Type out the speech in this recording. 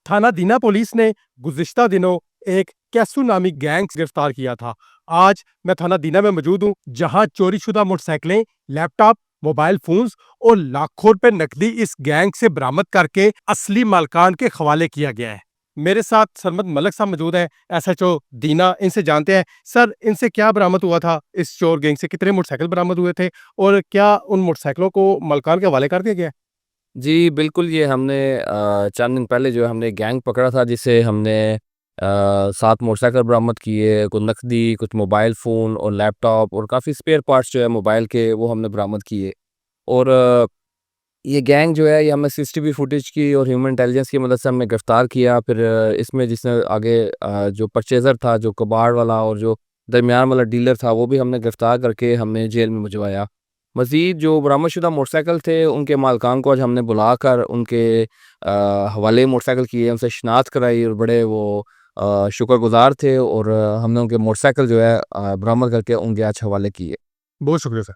थाना दीना पुलिस ने गुज़िश्ता दिनों एक कैसू नामी गैंग गिरफ्तार किया था। आज मैं थाना दीना में मौजूद हूँ, जहां चोरीशुदा मोटरसाइकिलें, लैपटॉप, मोबाइल फोन्स और लाखों रुपए नकदी इस गैंग से बरामद करके असली मालकान के हवाले किया गया है। मेरे साथ सरमद मलिक साहब मौजूद हैं, एसएचओ दीना। इनसे जानते हैं, सर इनसे क्या बरामद हुआ था? इस चोर गैंग से कितने मोटरसाइकिल बरामद हुए थे और क्या उन मोटरसाइकिलों को मालकान के हवाले कर दिया गया है? जी, बिल्कुल, ये हमने चंद दिन पहले जो है हमने गैंग पकड़ा था जिससे हमने 7 मोटरसाइकिल बरामद किए, कुछ नकदी, कुछ मोबाइल फ़ोन और लैपटॉप और काफ़ी स्पेयर पार्ट्स जो है मोबाइल के वो हमने बरामद किए। और ये गैंग जो है ये हमें सीसीटीवी फुटेज की और ह्यूमन इंटेलिजेंस की मदद से हमने गिरफ़्तार किया। फिर इसमें जिसने आगे जो परचेज़र था, जो कबाड़ वाला और जो दरमियान वाला डीलर था, वो भी हमने गिरफ़्तार करके हमने जेल में भिजवाया। मज़ीद जो बरामदशुदा मोटरसाइकिल थे, उनके मालिकान को आज हमने बुलाकर उनके हवाले मोटरसाइकिल किए, उनसे शिनाख्त कराई और बड़े वो शुक्रगुज़ार थे और हमने उनके मोटरसाइकिल जो है बरामद करके उनके आज हवाले किए। बहुत शुक्रिया सर।